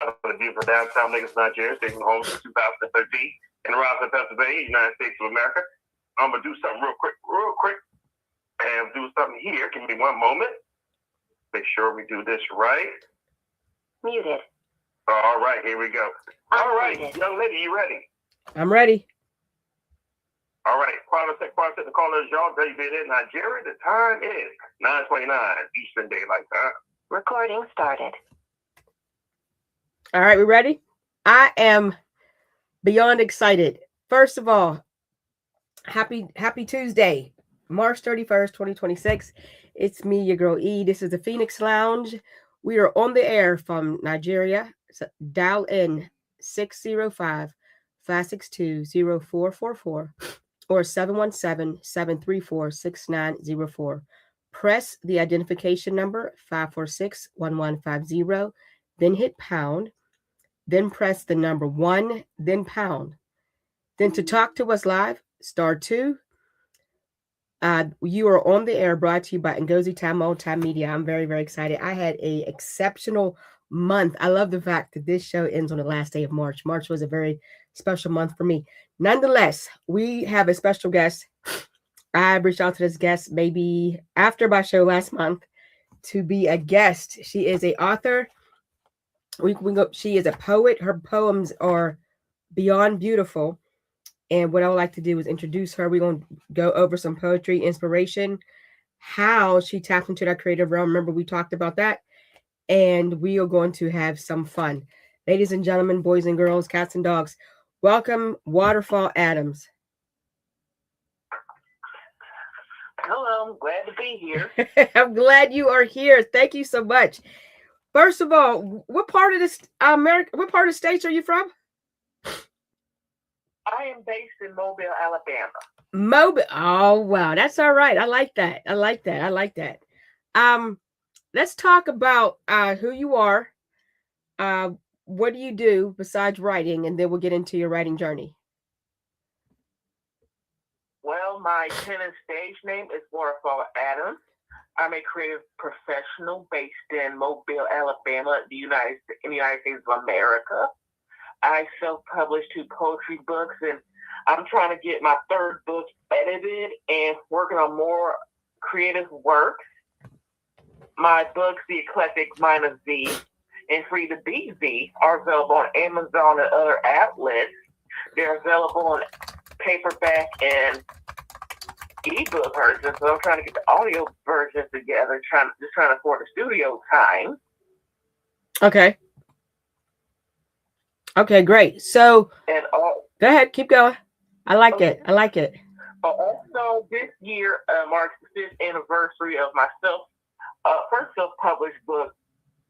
from the beautiful downtown Lagos, Nigeria, taking home since 2013 in Roslyn, Pennsylvania, United States of America. I'm gonna do something real quick, and do something here. Give me one moment. Make sure we do this right. Muted. All right, here we go. All right, young lady, you ready? I'm ready. All right, quality callers, y'all, David in Nigeria. The time is 9:29 Eastern Daylight Time. Recording started. All right, we ready? I am beyond excited. First of all, happy Tuesday, March 31st, 2026. It's me, your girl E. This is the Phoenix Lounge. We are on the air from Nigeria. So dial in 605-562-0444 or 717-734-6904. Press the identification number 546-1150, then hit pound, then press the number 1, then pound. Then to talk to us live, *2. You are on the air, brought to you by Ngozi Time Multimedia. I'm very, very excited. I had an exceptional month. I love the fact that this show ends on the last day of March. March was a very special month for me. Nonetheless, we have a special guest. I reached out to this guest maybe after my show last month to be a guest. She is an author. She is a poet. Her poems are beyond beautiful. And what I would like to do is introduce her. We're going to go over some poetry, inspiration, how she tapped into that creative realm. Remember, we talked about that. And we are going to have some fun. Ladies and gentlemen, boys and girls, cats and dogs, welcome Waterfall Adams. Hello, I'm glad to be here. I'm glad you are here. Thank you so much. First of all, what part of this what part of the states are you from? I am based in Mobile, Alabama. Mobile. Oh wow, that's all right. I like that. Let's talk about who you are. What do you do besides writing, and then we'll get into your writing journey. Well, my pen and stage name is Waterfall Adams. I'm a creative professional based in Mobile, Alabama, in the United States of America. I self-publish 2 poetry books, and I'm trying to get my 3rd book edited and working on more creative work. My books, The Eclectic Mind of Vee and Free to Be Vee, are available on Amazon and other outlets. They're available on paperback and ebook versions, so I'm trying to get the audio versions together, trying to afford the studio time. Okay, great. So and go ahead, keep going. I like it. Also, this year marks the 5th anniversary of my first self-published book,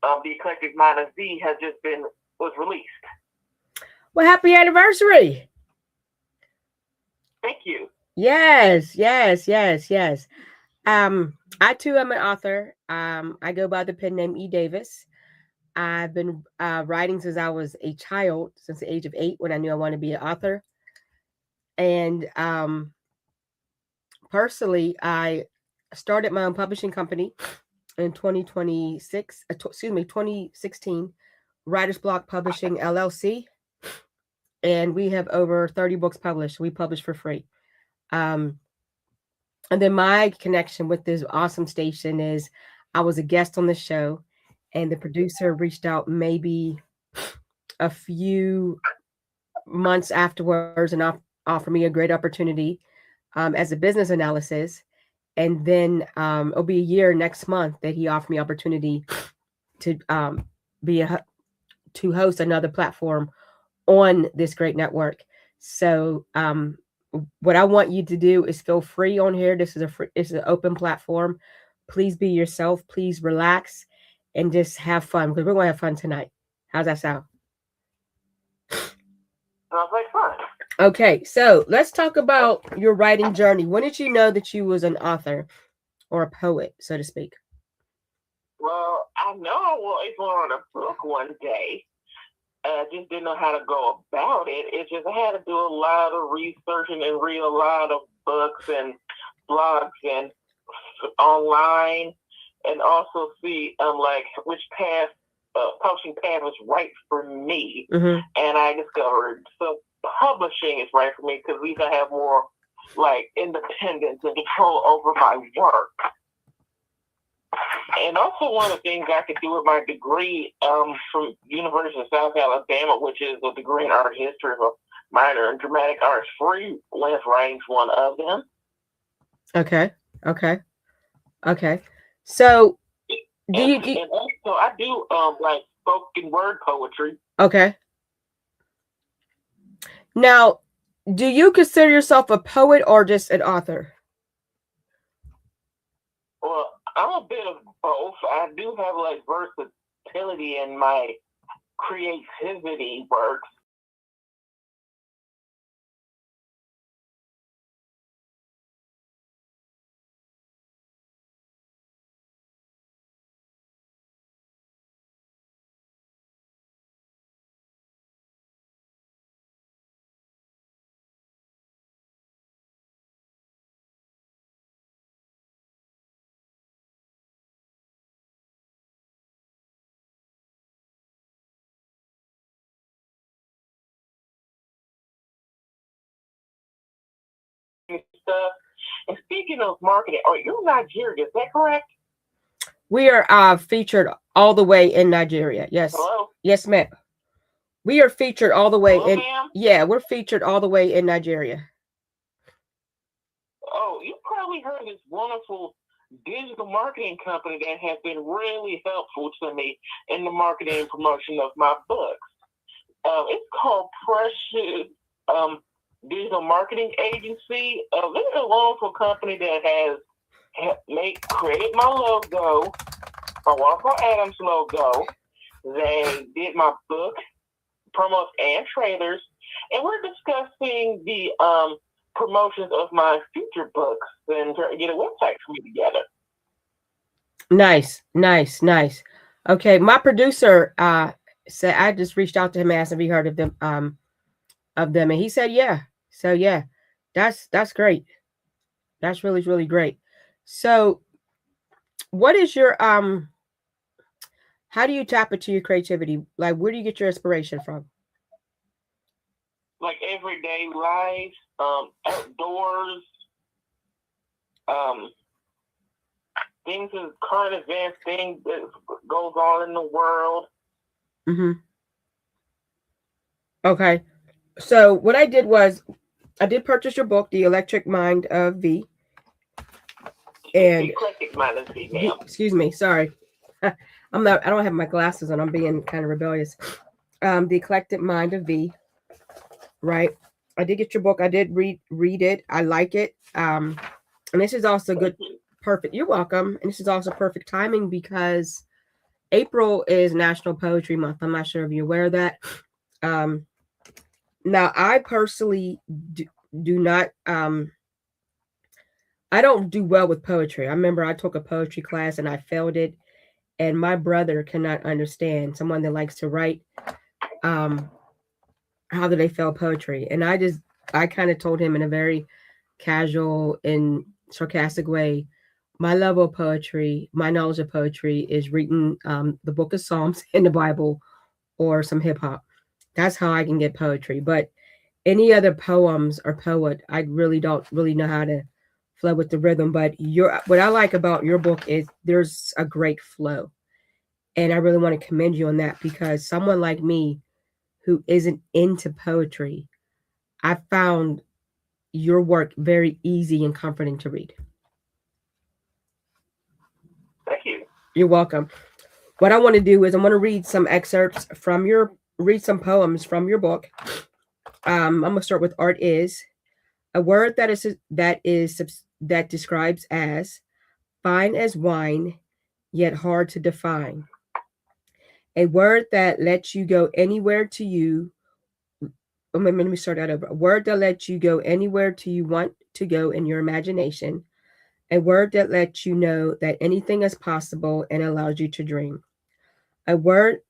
The Eclectic Mind of Vee, was released. Well, happy anniversary! Thank you. Yes. I too am an author. I go by the pen name E. Davis. I've been writing since I was a child, since the age of 8, when I knew I wanted to be an author. And personally, I started my own publishing company in 2016, Writer's Block Publishing LLC. And we have over 30 books published. We publish for free. And then my connection with this awesome station is I was a guest on the show, and the producer reached out maybe a few months afterwards and offered me a great opportunity as a business analysis. And then it'll be a year next month that he offered me opportunity to to host another platform on this great network. So what I want you to do is feel free on here. This is an open platform. Please be yourself. Please relax and just have fun, because we're going to have fun tonight. How's that sound? Sounds like fun. Okay, so let's talk about your writing journey. When did you know that you was an author or a poet, so to speak? Well, I know I was on a book one day. I just didn't know how to go about it. It's just I had to do a lot of researching and read a lot of books and blogs and online, and also see like which path publishing path was right for me, Mm-hmm. and I discovered publishing is right for me because at least I have more like independence and control over my work. And also one of the things I could do with my degree from University of South Alabama, which is a degree in art history, a minor in dramatic arts, freelance writing's one of them. Okay. So and also I do like spoken word poetry. Okay. Now, do you consider yourself a poet or just an author? Well, I'm a bit of both. I do have like versatility in my creativity works. Stuff. And speaking of marketing, are you Nigerian? Is that correct? We are featured all the way in Nigeria. Yes. Hello? Yes, ma'am. We are featured all the way Hello, in. ma'am? Yeah, we're featured all the way in Nigeria. Oh, you probably heard this wonderful digital marketing company that has been really helpful to me in the marketing and promotion of my books. It's called Precious Digital Marketing Agency. This is a wonderful company that has created my logo, my Waterfall Adams logo. They did my book promos and trailers, and we're discussing the promotions of my future books and trying to get a website for me together. Nice. Okay, my producer said, I just reached out to him, asked if he heard of them, and he said yeah. So yeah, that's great. That's really, really great. So what is your how do you tap into your creativity? Like, where do you get your inspiration from? Like everyday life, outdoors, things in current events, things that goes on in the world. Mm-hmm. Okay. So what I did was I did purchase your book, The Eclectic Mind of Vee. And Eclectic Mind of Vee, ma'am. Excuse me, sorry. I don't have my glasses on. I'm being kind of rebellious. The Eclectic Mind of Vee. Right. I did get your book. I did read it. I like it. And this is also good. Perfect. You're welcome. And this is also perfect timing because April is National Poetry Month. I'm not sure if you're aware of that. Now, I personally do not. I don't do well with poetry. I remember I took a poetry class and I failed it. And my brother cannot understand someone that likes to write. How do they fail poetry? And I kind of told him in a very casual and sarcastic way, my level of poetry, my knowledge of poetry is reading the book of Psalms in the Bible or some hip hop. That's how I can get poetry. But any other poems or poet, I really don't really know how to flow with the rhythm. But what I like about your book is there's a great flow. And I really want to commend you on that because someone like me who isn't into poetry, I found your work very easy and comforting to read. Thank you. You're welcome. What I want to do is I want to read some excerpts read some poems from your book. I'm gonna start with art is a word that describes as fine as wine, yet hard to define. A word that lets you go anywhere to you. Let me start that over. A word that lets you go anywhere to you want to go in your imagination. A word that lets you know that anything is possible and allows you to dream. A word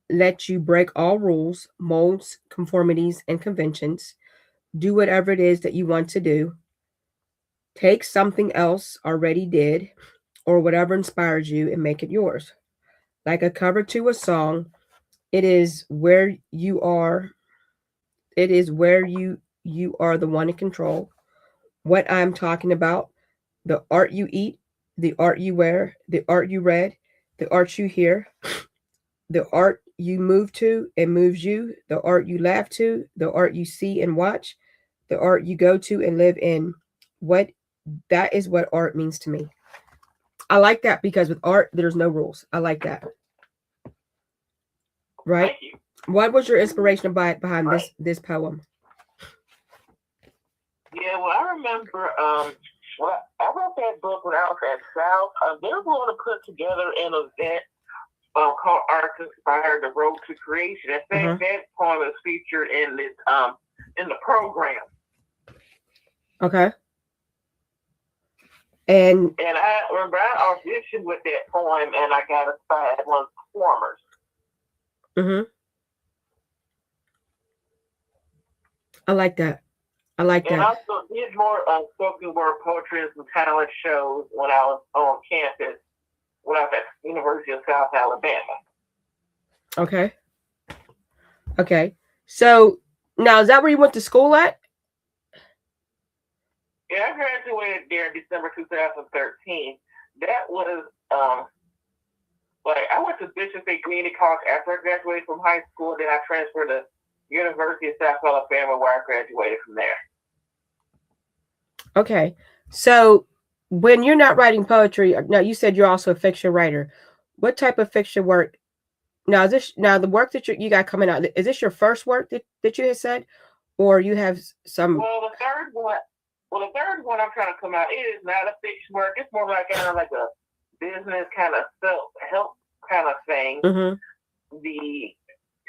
lets you break all rules, molds, conformities, and conventions. Do whatever it is that you want to do. Take something else already did or whatever inspires you and make it yours. like a cover to a song. It is where you are. It is where you are the one in control. What I'm talking about, the art you eat, the art you wear, the art you read, the art you hear, the art you move to and moves you, the art you laugh to, the art you see and watch, the art you go to and live in. What that is what art means to me. I like that because with art, there's no rules. I like that. Right? Thank you. What was your inspiration behind Right. this poem? Yeah, well, I remember well, I wrote that book when I was at South. They were going to put together an event called Arts Inspired: The Road to Creation. In fact, that poem is featured in this in the program. Okay. And I remember I auditioned with that poem, and I got inspired as one of the performers. Mm-hmm. I like that. I like and that. And also did more spoken word poetry and some talent shows when I was on campus when I was at the University of South Alabama. Okay. Okay. So now, is that where you went to school at? Yeah, I graduated there in December 2013. That was like I went to Bishop State Community College after I graduated from high school. Then I transferred to University of South Alabama, where I graduated from there. Okay. So when you're not writing poetry, now you said you're also a fiction writer. What type of fiction work? Now, is this now the work that you got coming out? Is this your first work that you had said, or you have some? Well, the third one I'm trying to come out is not a fiction work. It's more like kind of like a business kind of self-help kind of thing. Mm-hmm. The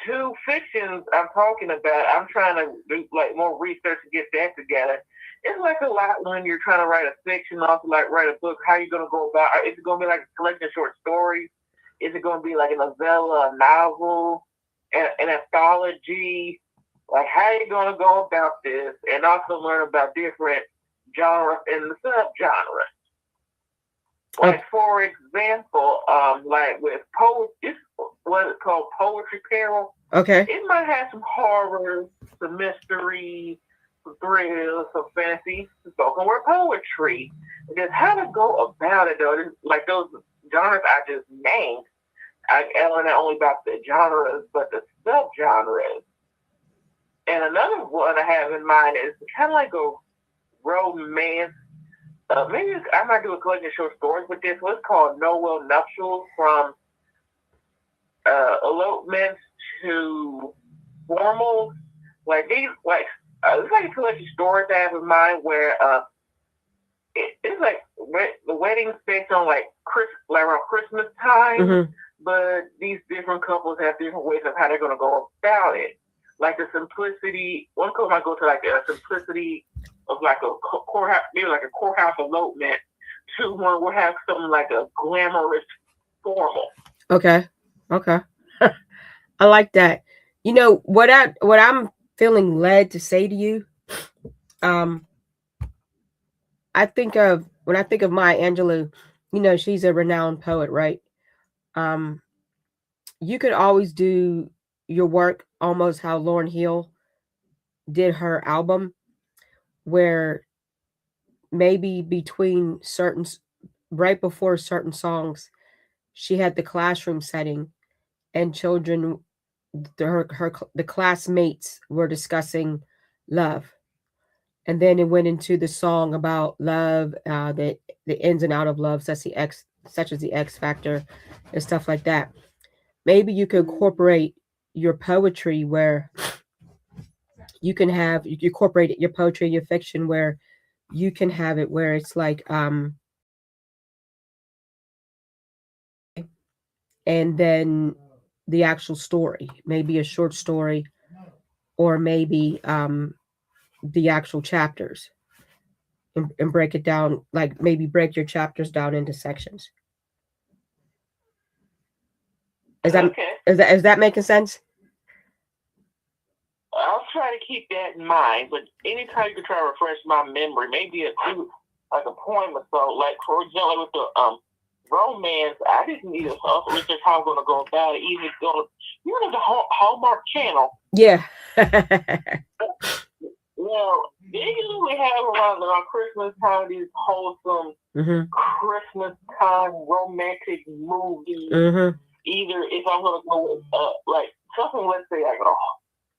two fictions I'm talking about, I'm trying to do like more research to get that together. It's like a lot when you're trying to write a fiction, also like write a book. How you gonna go about? Is it gonna be like a collection of short stories? Is it gonna be like a novella, a novel, an anthology? Like how you gonna go about this, and also learn about different genres and the subgenres. Like for example, like with it's what is called Poetry Peril. Okay. It might have some horror, some mystery, some thrills, some fantasy, some spoken word poetry. Just how to go about it though. Like those genres I just named, I learned not only about the genres but the subgenres. And another one I have in mind is kind of like a romance. Maybe I might do a collection of short stories with this. What's called Noel Nuptials, from elopements to formal. Like these, like it's like a collection of stories I have in mind where it's like the wedding's based on like around Christmas time, Mm-hmm. but these different couples have different ways of how they're gonna go about it. Like the simplicity, one couple might go to like a simplicity of like a courthouse, maybe like a courthouse elopement, to one will have something like a glamorous formal. Okay. Okay. I like that. You know what I'm feeling led to say to you. I think of when I think of Maya Angelou, you know, she's a renowned poet, right? You could always do your work almost how Lauryn Hill did her album, where maybe between certain, right before certain songs, she had the classroom setting and children, the classmates were discussing love, and then it went into the song about love, the ins and out of love, such as the X factor and stuff like that. Maybe you could incorporate your poetry where you incorporate your poetry and your fiction where you can have it where it's like and then the actual story, maybe a short story, or maybe the actual chapters, and break it down, like maybe break your chapters down into sections. Is that making sense? I'll try to keep that in mind, but anytime you can try to refresh my memory, maybe like a poem or so, like for example with the romance, I didn't need to research how I'm going to go about it. Even go, you know, the Hallmark Channel. Yeah. Well, they usually have around Christmas time these wholesome Christmas time romantic movies. Either if I'm going to go with like something, let's say like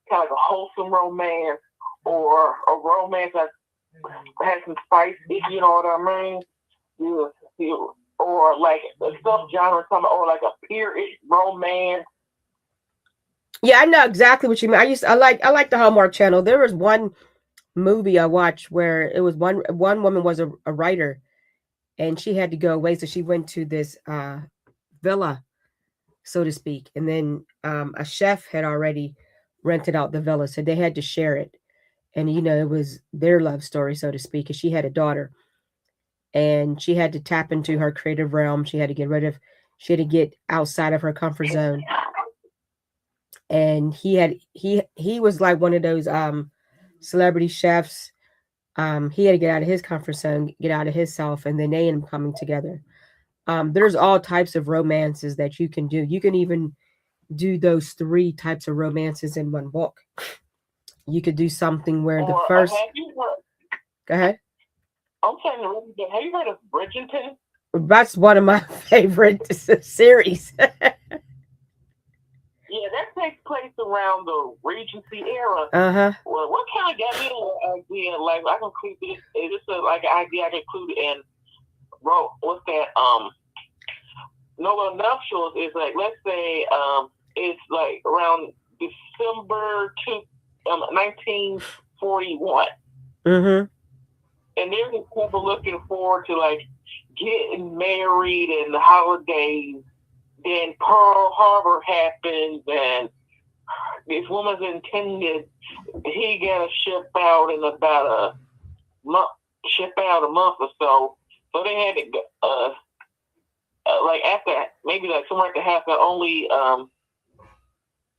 kind of like a wholesome romance or a romance that has some spice, if you know what I mean. Or like the stuff genre, or like a period romance. Yeah, I know exactly what you mean. I like the Hallmark Channel. There was one movie I watched where it was one woman was a writer, and she had to go away, so she went to this villa, so to speak, and then a chef had already rented out the villa, so they had to share it, and you know it was their love story, so to speak, and she had a daughter, and she had to tap into her creative realm. She had to get outside of her comfort zone, and he was like one of those celebrity chefs. He had to get out of his comfort zone, get out of his self, and then they end up coming together. There's all types of romances that you can do. You can even do those 3 types of romances in one book. You could do something where the first. Go ahead. I'm saying, have you heard of Bridgerton? That's one of my favorite series. Yeah, that takes place around the Regency era. Well, what kind of got me an idea? Like, I can include this. It's like an idea I can include in. What's that? No Nuptials is like, let's say, it's like around December 1941. And there's a couple looking forward to like getting married and the holidays. Then Pearl Harbor happens, and this woman's intended he got to ship out in about a month or so. So they had to like after maybe like somewhere at the house that only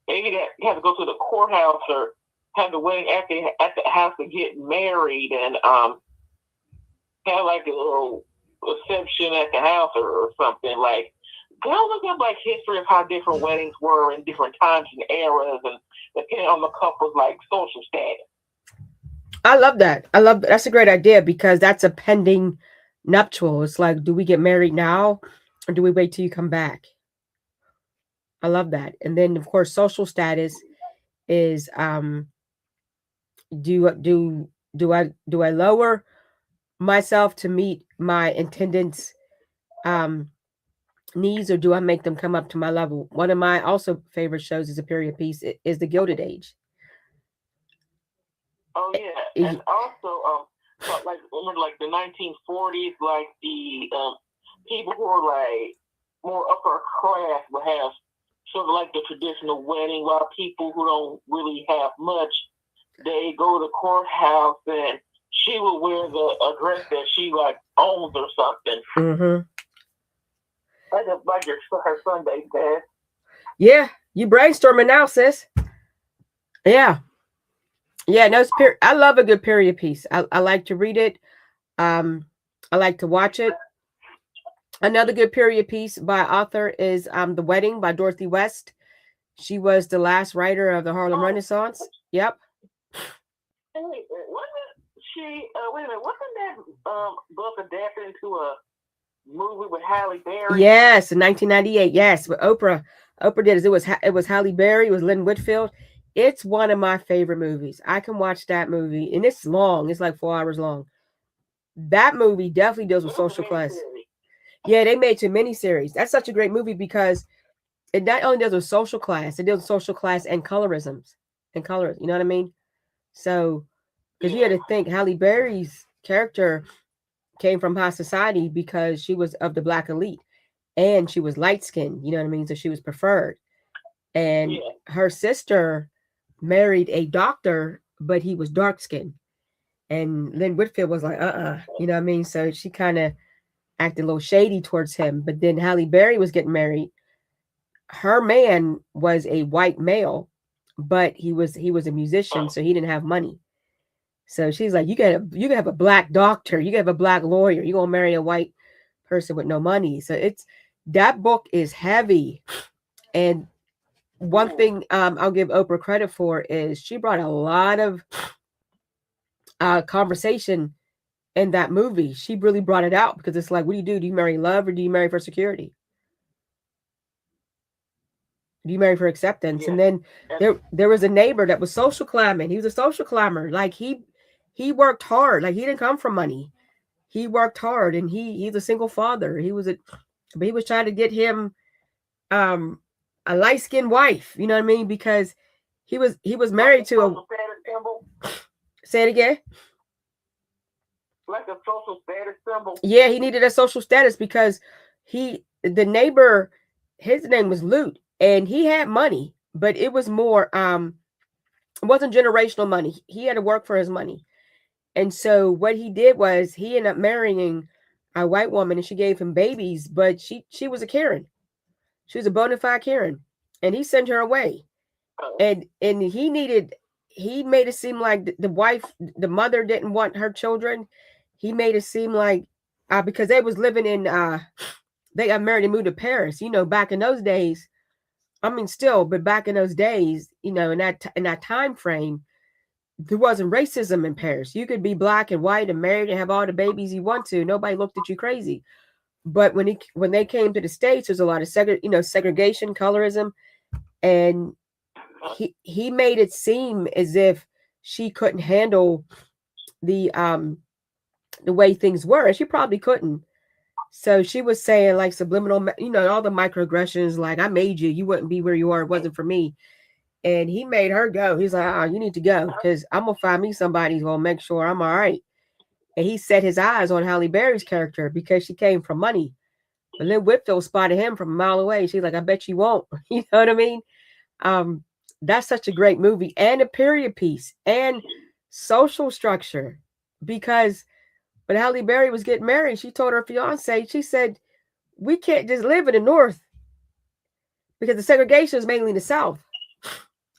maybe they had to go to the courthouse or have the wedding at the house to get married, and have like a little reception at the house or something. Like, go look up like history of how different weddings were in different times and eras, and depending on the couple's like social status. I love that. That's a great idea, because that's a pending nuptial. It's like, do we get married now, or do we wait till you come back? I love that. And then of course, social status is do I lower myself to meet my intendant's needs, or do I make them come up to my level? One of my also favorite shows is a period piece is The Gilded Age. Oh yeah, and also like remember like the 1940s, like the people who are like more upper class would have sort of like the traditional wedding, while people who don't really have much, they go to the courthouse and she will wear the dress that she like owns or something. Like her Sunday best. Yeah, you brainstorming now, sis. Yeah. No, I love a good period piece. I like to read it. I like to watch it. Another good period piece by author is The Wedding by Dorothy West. She was the last writer of the Harlem Renaissance. Yep. Hey, wasn't that book adapted into a movie with Halle Berry? Yes, in 1998. Yes, but Oprah did it. It was Halle Berry. It was Lynn Whitfield. It's one of my favorite movies. I can watch that movie, and it's long. It's like 4 hours long. That movie definitely deals with social class. Yeah, they made two miniseries. That's such a great movie because it not only deals with social class, it deals with social class and colorisms and colors. You know what I mean? So, because you had to think Halle Berry's character came from high society because she was of the Black elite, and she was light skinned. You know what I mean? So she was preferred, and her sister married a doctor, but he was dark skinned, and Lynn Whitfield was like, you know what I mean? So she kind of acted a little shady towards him. But then Halle Berry was getting married. Her man was a white male, but he was a musician, so he didn't have money. So she's like, you can have a black doctor, you can have a black lawyer, you gonna marry a white person with no money. So that book is heavy. And one thing I'll give Oprah credit for is she brought a lot of conversation in that movie. She really brought it out because it's like, what do you do? Do you marry love or do you marry for security? Do you marry for acceptance? Yeah. And then there was a neighbor that was social climbing. He was a social climber. Like he worked hard. Like he didn't come from money. He worked hard, and he's a single father. But he was trying to get him a light-skinned wife. You know what I mean? Because he was married to a. Say it again. Like a social status symbol. Yeah, he needed a social status because the neighbor, his name was Lute, and he had money, but it was more it wasn't generational money. He had to work for his money. And so what he did was he ended up marrying a white woman, and she gave him babies, but she was a Karen. She was a bona fide Karen, and he sent her away. And he made it seem like the mother didn't want her children. He made it seem like because they was living in they got married and moved to Paris. You know, back in those days, I mean, still, but back in those days, you know, in that time frame, there wasn't racism in Paris. You could be black and white and married and have all the babies you want to. Nobody looked at you crazy. But when they came to the States, there's a lot of segregation, colorism, and he made it seem as if she couldn't handle the way things were, and she probably couldn't. So she was saying like subliminal, you know, all the microaggressions, like I made you, you wouldn't be where you are, it wasn't for me. And he made her go. He's like, you need to go because I'm gonna find me somebody who's gonna make sure I'm all right. And he set his eyes on Halle Berry's character because she came from money. But Lynn Whitfield spotted him from a mile away. She's like, I bet you won't. You know what I mean? That's such a great movie and a period piece and social structure. Because when Halle Berry was getting married, she told her fiance, she said, we can't just live in the North because the segregation is mainly in the South.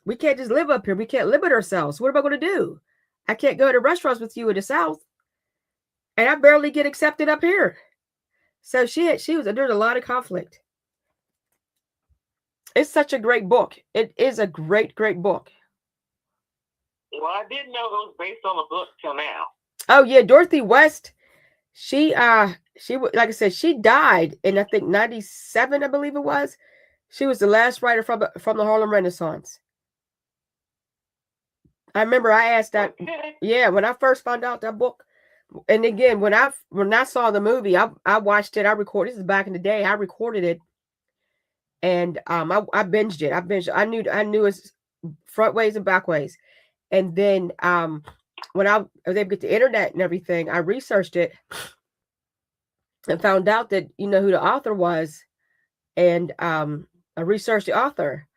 We can't just live up here. We can't limit ourselves. What am I going to do? I can't go to restaurants with you in the South. And I barely get accepted up here. So there's a lot of conflict. It's such a great book. It is a great, great book. Well, I didn't know it was based on a book till now. Oh yeah, Dorothy West. She like I said, she died in I think 97, I believe it was. She was the last writer from the Harlem Renaissance. I remember I asked that. Okay. Yeah, when I first found out that book, and again when I saw the movie, I watched it. I recorded. This is back in the day. I recorded it, and I binged it. I knew its front ways and back ways, and then when I was able to get the internet and everything, I researched it and found out that you know who the author was, and I researched the author.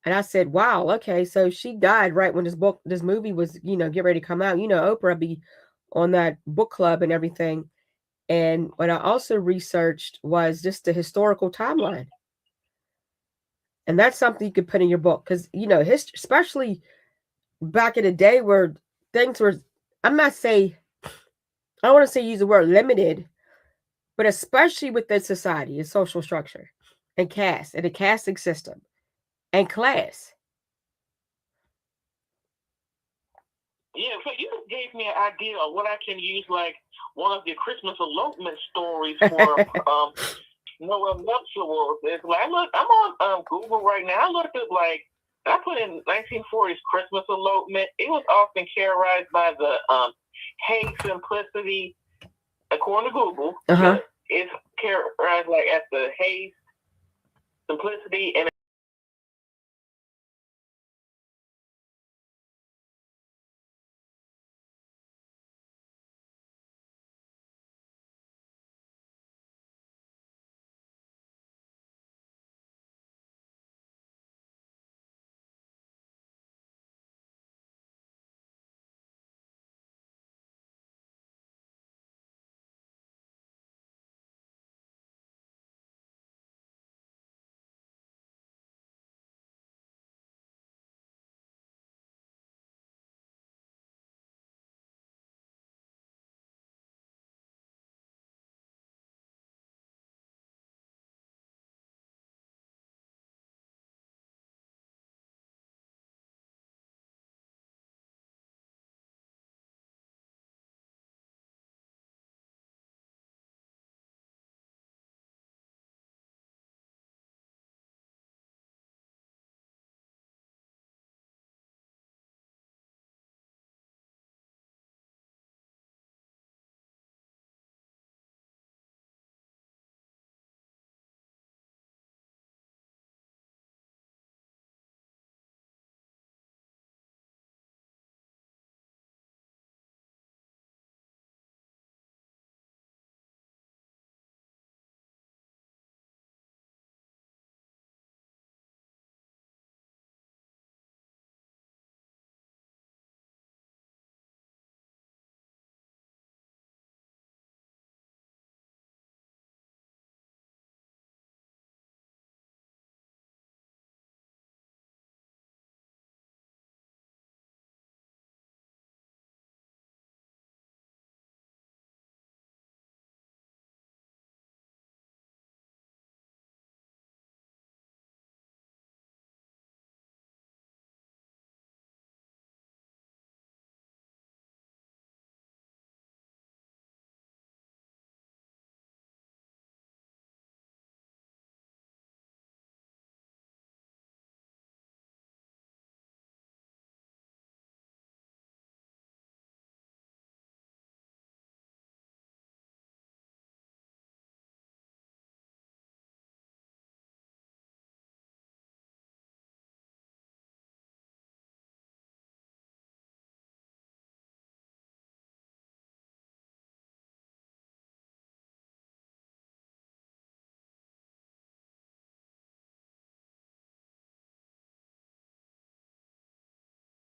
And I said, wow, okay, so she died right when this movie was, you know, get ready to come out. You know, Oprah be on that book club and everything. And what I also researched was just the historical timeline. And that's something you could put in your book because, you know, especially back in the day where things were, I don't want to say use the word limited, but especially with the society and social structure and caste and the casting system and class. Yeah, so you gave me an idea of what I can use, like one of the Christmas elopement stories for Noel nuptials. It's like I'm on Google right now. I looked at I put in 1940s Christmas elopement. It was often characterized by the hate simplicity, according to Google. Uh-huh. It's characterized as the hate simplicity and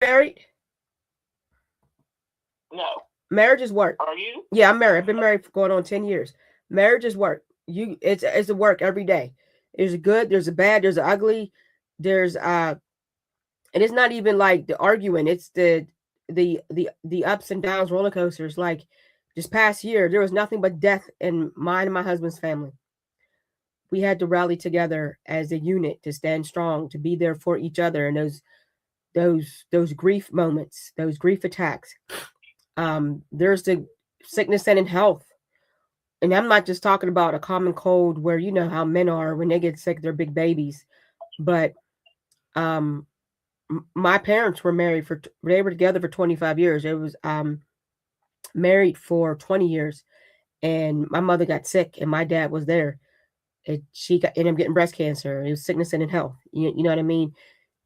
married? No. Marriage is work. Are you? Yeah, I'm married. I've been married for going on 10 years. Marriage is work. It's a work every day. There's a good, there's a bad, there's an ugly, there's and it's not even like the arguing, it's the ups and downs, roller coasters. Like this past year, there was nothing but death in mine and my husband's family. We had to rally together as a unit to stand strong, to be there for each other in those grief moments, those grief attacks. There's the sickness and in health. And I'm not just talking about a common cold where you know how men are when they get sick, they're big babies. But my parents were married they were together for 25 years. It was married for 20 years. And my mother got sick and my dad was there. She ended up getting breast cancer. It was sickness and in health. You know what I mean?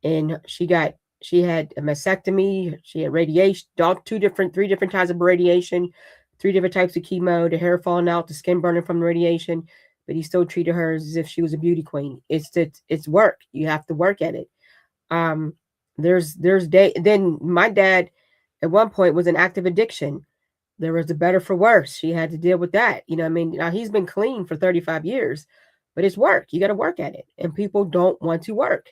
And she had a mastectomy. She had radiation, three different types of radiation, 3 different types of chemo, the hair falling out, the skin burning from the radiation. But he still treated her as if she was a beauty queen. It's work. You have to work at it. Then my dad at one point was an active addiction. There was the better for worse. She had to deal with that. You know what I mean? Now he's been clean for 35 years, but it's work. You got to work at it. And people don't want to work.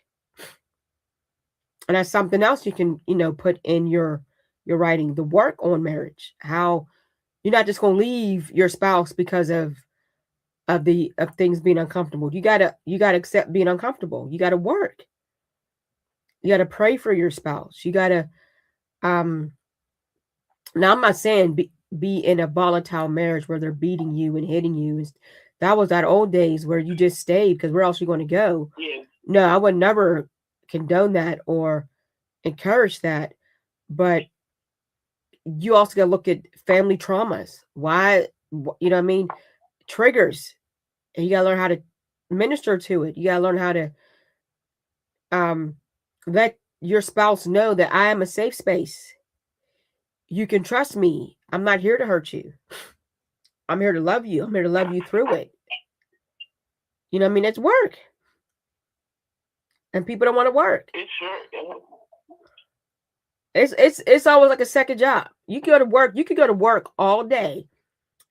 And that's something else you can, put in your writing, the work on marriage. How you're not just going to leave your spouse because of things being uncomfortable. You got to accept being uncomfortable. You got to work. You got to pray for your spouse. You got to now I'm not saying be in a volatile marriage where they're beating you and hitting you. That was that old days where you just stayed because where else are you going to go? Yeah. No, I would never condone that or encourage that. But you also got to look at family traumas. Why, you know what I mean? Triggers. And you got to learn how to minister to it. You got to learn how to let your spouse know that I am a safe space. You can trust me. I'm not here to hurt you. I'm here to love you. I'm here to love you through it. You know what I mean? It's work. And people don't want to work. It's sure. It's always like a second job. You go to work. You could go to work all day,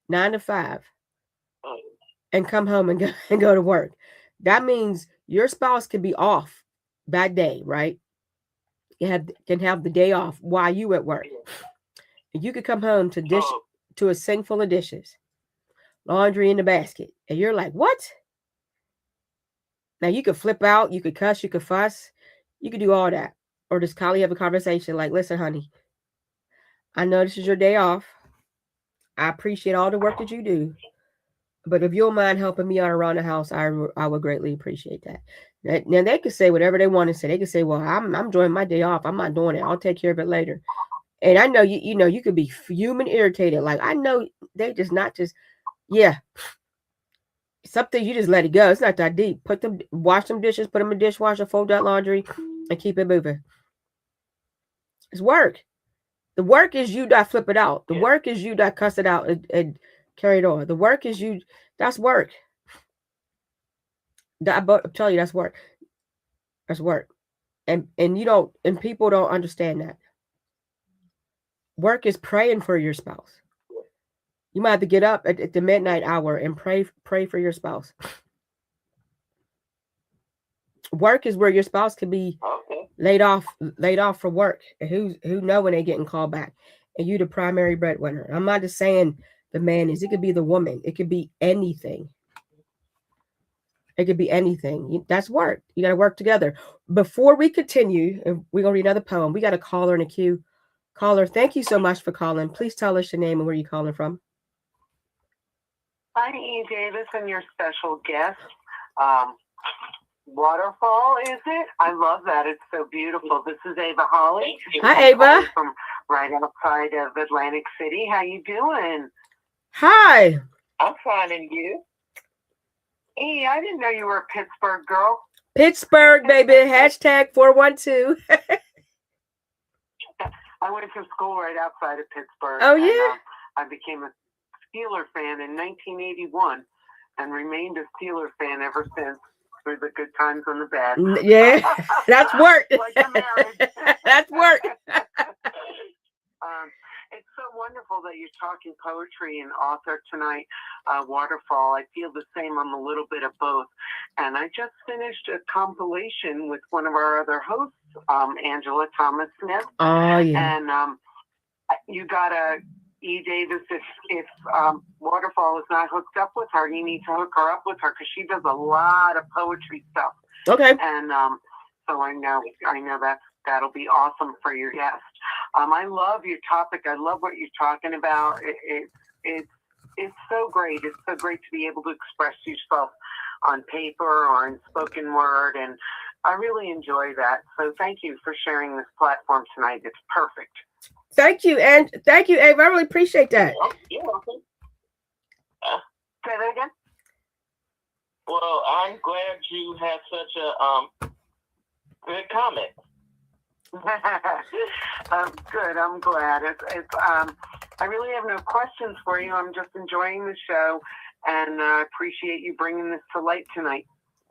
9 to 5, and come home and go to work. That means your spouse can be off that day, right? You can have the day off while you at work. You could come home to a sink full of dishes, laundry in the basket, and you're like, what? Now you could flip out, you could cuss, you could fuss, you could do all that. Or just calmly have a conversation like, listen, honey, I know this is your day off. I appreciate all the work that you do. But if you don't mind helping me out around the house, I would greatly appreciate that. Now they could say whatever they want to say. They could say, well, I'm enjoying my day off. I'm not doing it. I'll take care of it later. And I know you could be fuming, irritated. Like I know they just not just, yeah. Something you just let it go. It's not that deep. Wash some dishes, put them in the dishwasher, fold that laundry, and keep it moving. It's work. The work is you that flip it out. The work is you that cuss it out and carry it on. The work is you. That's work. I'll tell you, that's work. That's work. And people don't understand that. Work is praying for your spouse. You might have to get up at the midnight hour and pray for your spouse. Work is where your spouse can be laid off for work. And who know when they're getting called back. And you the primary breadwinner. I'm not just saying the man is. It could be the woman. It could be anything. It could be anything. That's work. You got to work together. Before we continue, and we're going to read another poem, we got a caller in the queue. Caller, thank you so much for calling. Please tell us your name and where you're calling from. Hi, E. Davis and your special guest. Waterfall, is it? I love that. It's so beautiful. This is Ava Holly. Hi, Ava. From right outside of Atlantic City. How you doing? Hi. I'm fine, and you? E, I didn't know you were a Pittsburgh girl. Pittsburgh, baby. Hashtag 412. I went to school right outside of Pittsburgh. Oh, yeah? And, I became a Steeler fan in 1981 and remained a Steeler fan ever since, through the good times and the bad. Yeah, that's work. Like a marriage. That's work. talking poetry and author tonight, Waterfall, I feel the same. I'm a little bit of both. And I just finished a compilation with one of our other hosts, Angela Thomas Smith. Oh, yeah. And you got to, E. Davis, if Waterfall is not hooked up with her, you need to hook her up with her because she does a lot of poetry stuff. Okay. And so I know that'll be awesome for your guest. I love your topic. I love what you're talking about. It's so great. It's so great to be able to express yourself on paper or in spoken word, and I really enjoy that. So thank you for sharing this platform tonight. It's perfect. Thank you, and thank you, Ava. I really appreciate that. You're welcome. Say that again. Well, I'm glad you had such a good comment. Good. I'm glad. It's I really have no questions for you. I'm just enjoying the show, and I appreciate you bringing this to light tonight.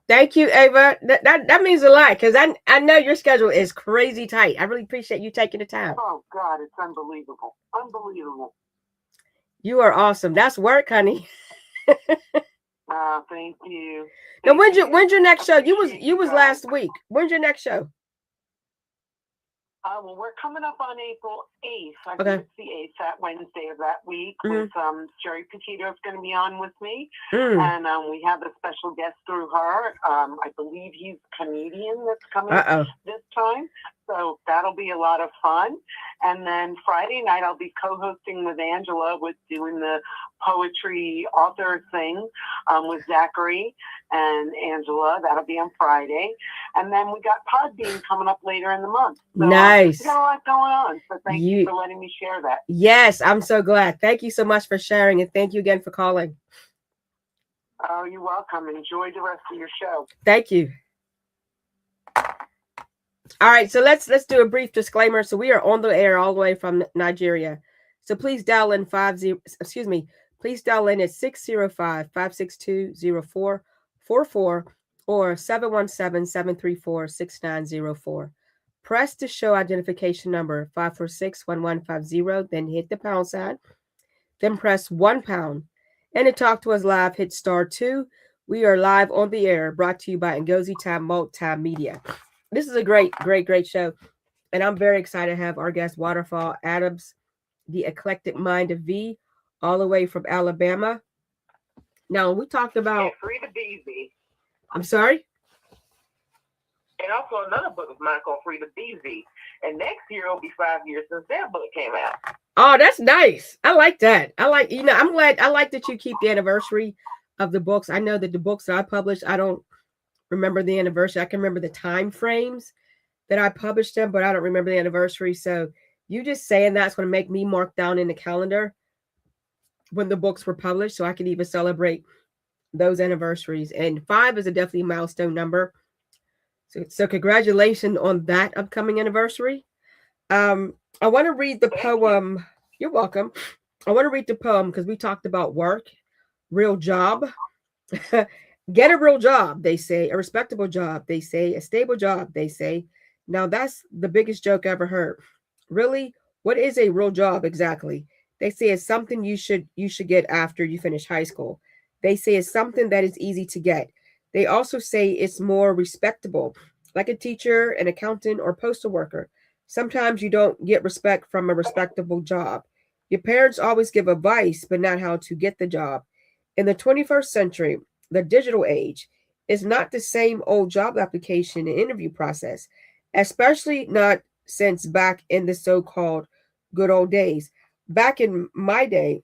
Thank you, Ava. That means a lot because I know your schedule is crazy tight. I really appreciate you taking the time. Oh God, it's unbelievable. Unbelievable. You are awesome. That's work, honey. Thank you. Now, when's your next show? You was last week. When's your next show? Well, we're coming up on April 8th. I Okay. think it's the 8th, that Wednesday of that week, with Jerry Petito's going to be on with me. Mm. And we have a special guest through her. I believe he's a comedian that's coming this time. So that'll be a lot of fun. And then Friday night, I'll be co-hosting with Angela with doing the poetry author thing with Zachary and Angela. That'll be on Friday. And then we got Podbean coming up later in the month. So, Nice. We got a lot going on. So thank you for letting me share that. Yes, I'm so glad. Thank you so much for sharing, and thank you again for calling. Oh, you're welcome. Enjoy the rest of your show. Thank you. All right, so let's do a brief disclaimer. So we are on the air all the way from Nigeria. So please dial in please dial in at 605-562-0444 or 717-734-6904. Press the show identification number 546-1150, then hit the pound sign, then press £1. And to talk to us live, hit *2. We are live on the air, brought to you by Ngozi Time Multimedia. This is a great show, and I'm very excited to have our guest Waterfall Adams, the Eclectic Mind of Vee, all the way from Alabama. Now, we talked about... Free the BZ. I'm sorry? And also another book of mine called Free the BZ. And next year it'll be 5 years since that book came out. Oh, that's nice. I like that. I'm glad. I like that you keep the anniversary of the books. I know that the books that I published, I don't remember the anniversary. I can remember the time frames that I published them, but I don't remember the anniversary. So you just saying that's going to make me mark down in the calendar when the books were published, so I can even celebrate those anniversaries. And 5 is a definitely milestone number. So congratulations on that upcoming anniversary. I want to read the poem. You're welcome. I want to read the poem because we talked about work, real job. Get a real job, they say. A respectable job, they say. A stable job, they say. Now, that's the biggest joke I ever heard. Really? What is a real job exactly? They say it's something you should get after you finish high school. They say it's something that is easy to get. They also say it's more respectable, like a teacher, an accountant, or postal worker. Sometimes you don't get respect from a respectable job. Your parents always give advice, but not how to get the job. In the 21st century, the digital age, is not the same old job application and interview process, especially not since back in the so-called good old days. Back in my day,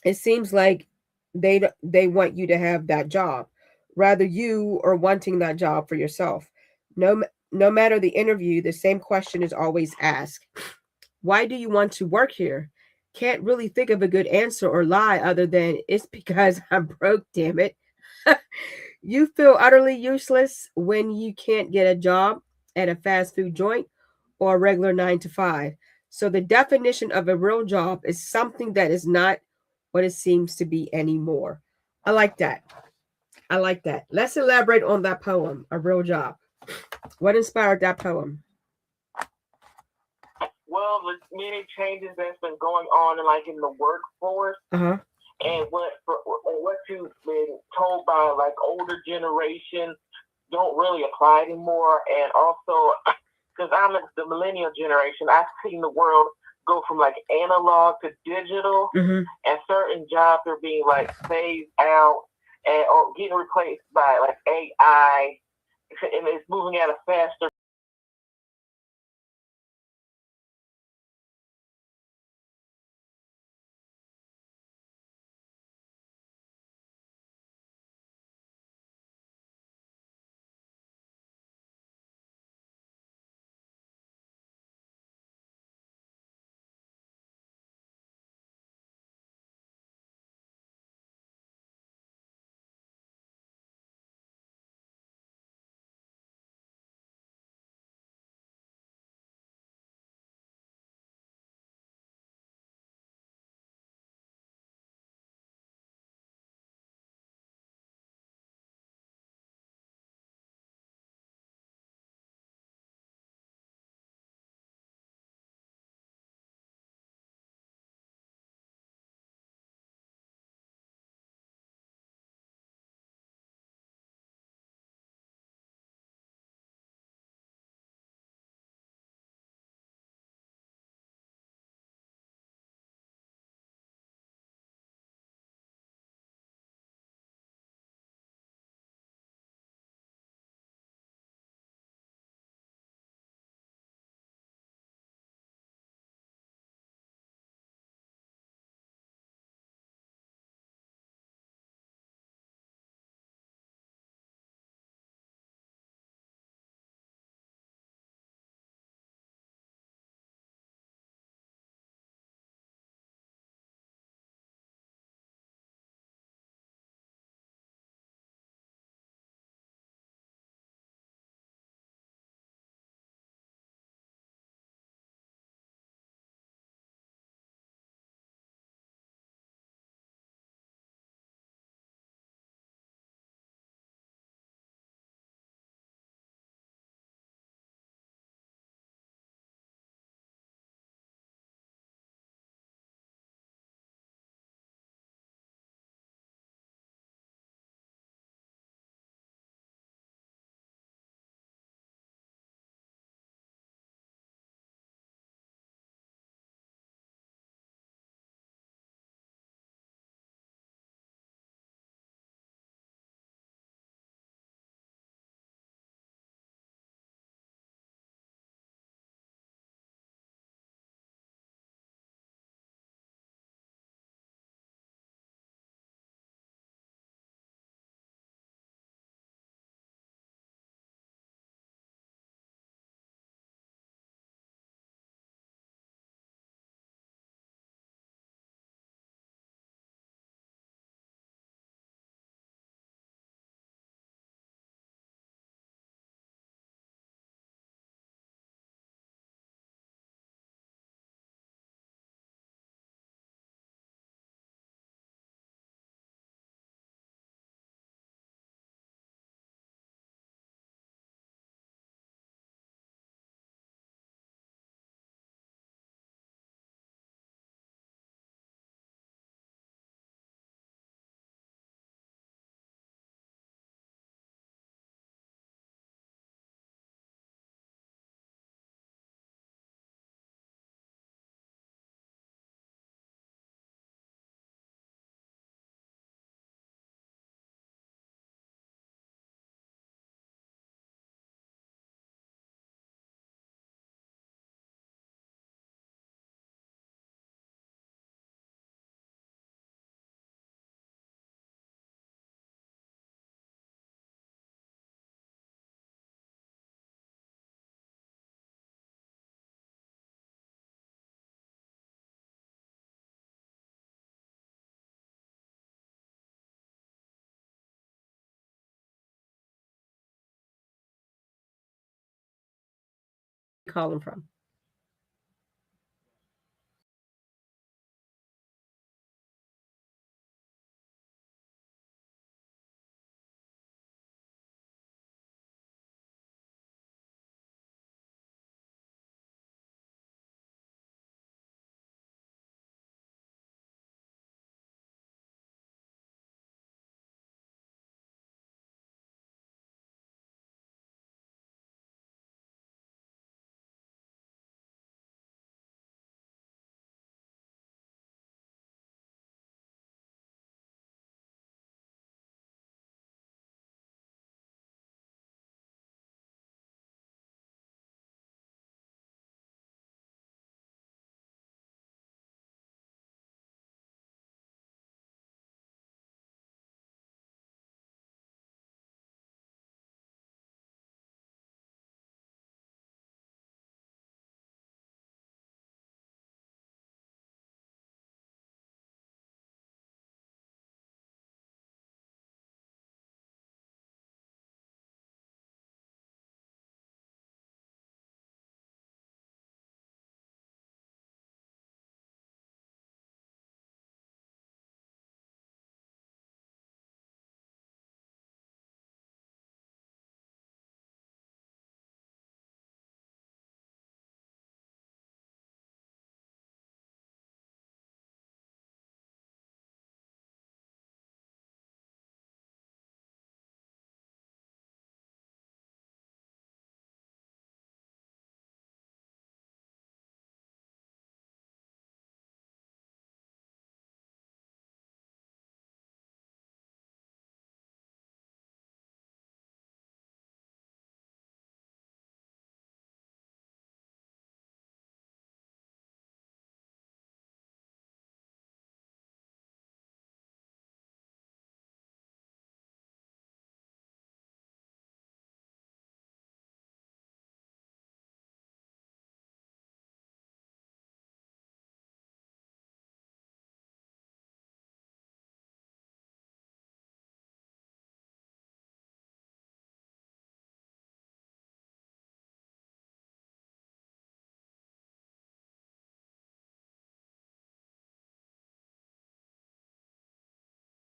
it seems like they want you to have that job, rather you are wanting that job for yourself. No matter the interview, the same question is always asked. Why do you want to work here? Can't really think of a good answer or lie other than it's because I'm broke, damn it. You feel utterly useless when you can't get a job at a fast food joint or a regular 9 to 5. So the definition of a real job is something that is not what it seems to be anymore. I like that. Let's elaborate on that poem, A Real Job. What inspired that poem? Well, Well, there's many changes that's been going on, like in the workforce, and what you've been told by like older generation don't really apply anymore. And also, because I'm the millennial generation, I've seen the world go from like analog to digital, and certain jobs are being like phased out or getting replaced by like AI, and it's moving at a faster. Calling from?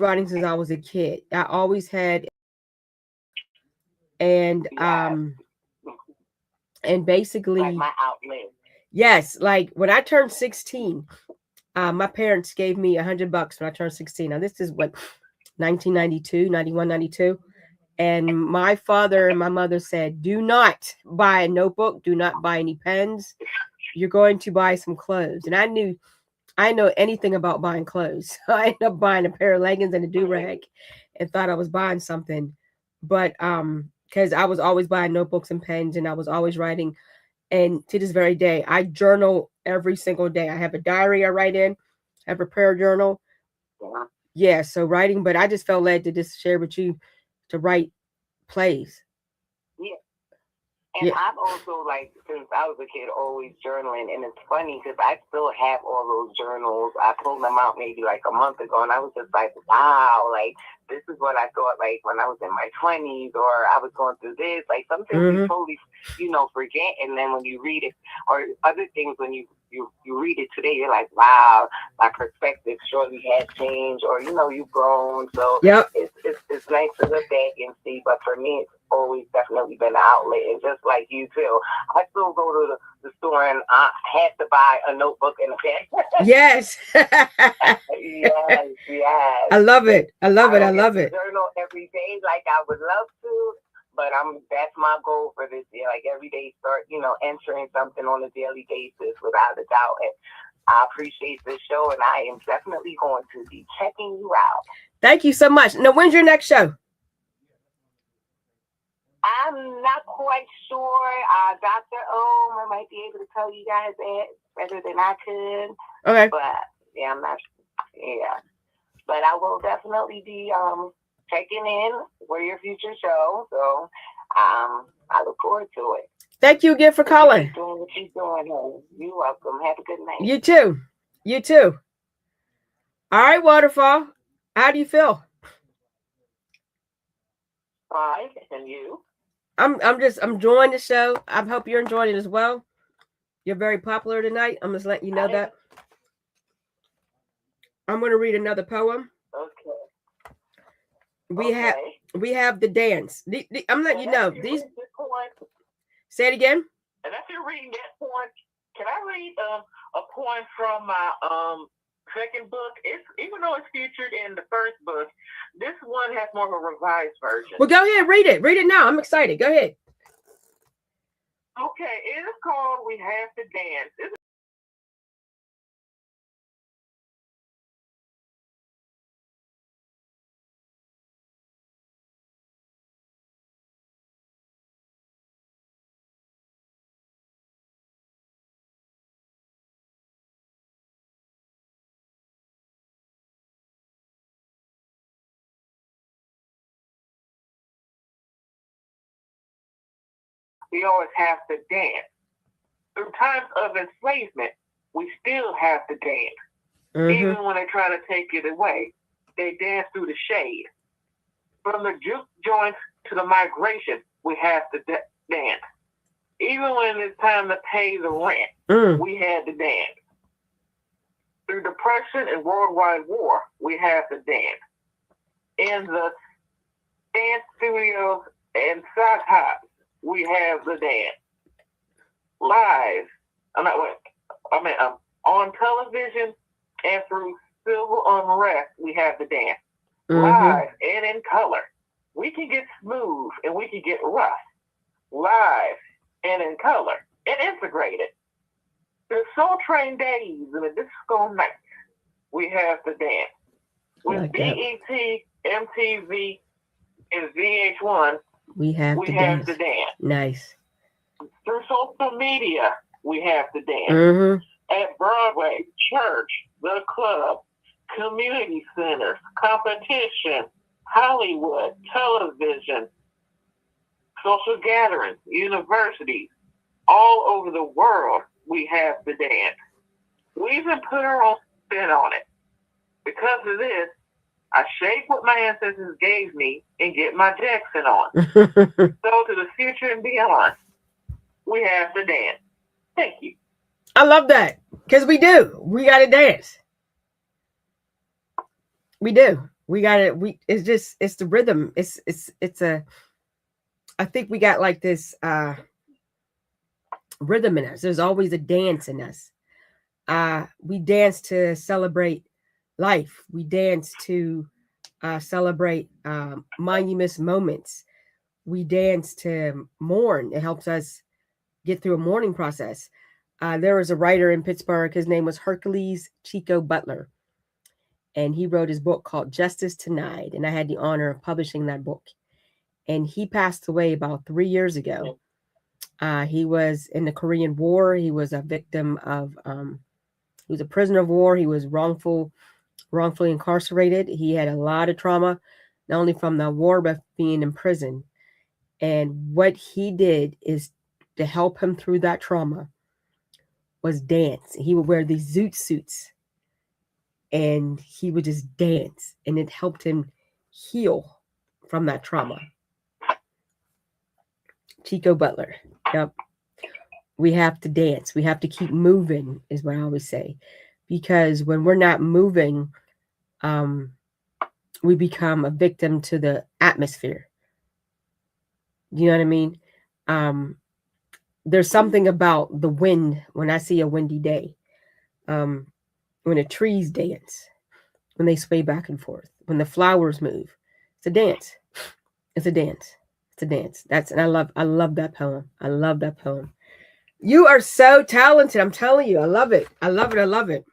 writing since I was a kid. I always had, and basically like my outlet. Yes, like when I turned 16, my parents gave me $100 when I turned 16. Now this is what 1992, 91, 92. And my father and my mother said, do not buy a notebook, do not buy any pens. You're going to buy some clothes. And I know anything about buying clothes. So I ended up buying a pair of leggings and a do-rag and thought I was buying something. But because I was always buying notebooks and pens and I was always writing. And to this very day, I journal every single day. I have a diary I write in, I have a prayer journal. Yeah, so writing, but I just felt led to just share with you to write plays. Yeah. And I've also, like, since I was a kid, always journaling. And it's funny because I still have all those journals. I pulled them out maybe like a month ago, and I was just like, wow, like, this is what I thought, like, when I was in my 20s, or I was going through this. Like, some things you totally, forget. And then when you read it, or other things when you read it today, you're like, wow, my perspective surely has changed, or, you've grown. So it's nice to look back and see. But for me, it's always definitely been an outlet. And just like you too, I still go to the store and I have to buy a notebook and a pen. Yes. yes. I love it. I love it. Journal every day like I would love to, but that's my goal for this year. Like every day, start entering something on a daily basis without a doubt. And I appreciate this show, and I am definitely going to be checking you out. Thank you so much. Now, when's your next show? I'm not quite sure. Dr. I might be able to tell you guys that better than I could. Okay. But yeah, I'm not. Yeah, but I will definitely be checking in for your future show. So I look forward to it. Thank you again for calling. Keep doing what you're doing, honey. You're welcome. Have a good night. You too. You too. All right, Waterfall. How do you feel? Fine, and you? I'm enjoying the show. I hope you're enjoying it as well. You're very popular tonight. I'm just letting you know that. I'm going to read another poem. Okay. We have the dance. I'm letting you know these. Say it again. And after reading that poem, can I read a poem from my second book? It's even though it's featured in the first book, this one has more of a revised version. Well, go ahead, read it. Read it now. I'm excited. Go ahead. Okay, it is called "We Have to Dance." We always have to dance. Through times of enslavement, we still have to dance. Even when they try to take it away, they dance through the shade. From the juke joints to the migration, we have to dance. Even when it's time to pay the rent, we had to dance. Through depression and worldwide war, we have to dance. In the dance studios and sock hops, we have the dance. Live, on television and through civil unrest, we have the dance. Live and in color. We can get smooth and we can get rough. Live and in color and integrated. The Soul Train days and the disco nights, we have to dance. With BET, MTV, and VH1, we have to dance. Nice. Through social media, we have to dance. At Broadway, church, the club, community centers, competition, Hollywood, television, social gatherings, universities, all over the world, we have to dance. We even put our own spin on it. Because of this, I shake what my ancestors gave me and get my Jackson on. So to the future and beyond, we have to dance. Thank you. I love that. Because we do. We got to dance. We do. We got it. It's the rhythm. I think we got like this rhythm in us. There's always a dance in us. We dance to celebrate life. We dance to celebrate monument moments. We dance to mourn. It helps us get through a mourning process. There was a writer in Pittsburgh. His name was Hercules Chico Butler. And he wrote his book called Justice Denied. And I had the honor of publishing that book. And he passed away about 3 years ago. He was in the Korean War. He was a victim of, he was a prisoner of war. He was wrongfully incarcerated. He had a lot of trauma, not only from the war, but being in prison. And what he did is to help him through that trauma was dance. He would wear these zoot suits and he would just dance, and it helped him heal from that trauma. Chico Butler. Yep. We have to dance. We have to keep moving, is what I always say. Because when we're not moving, we become a victim to the atmosphere. You know what I mean? There's something about the wind when I see a windy day. When the trees dance, when they sway back and forth, when the flowers move. It's a dance. It's a dance. It's a dance. And I love that poem. I love that poem. You are so talented. I'm telling you. I love it. I love it. I love it.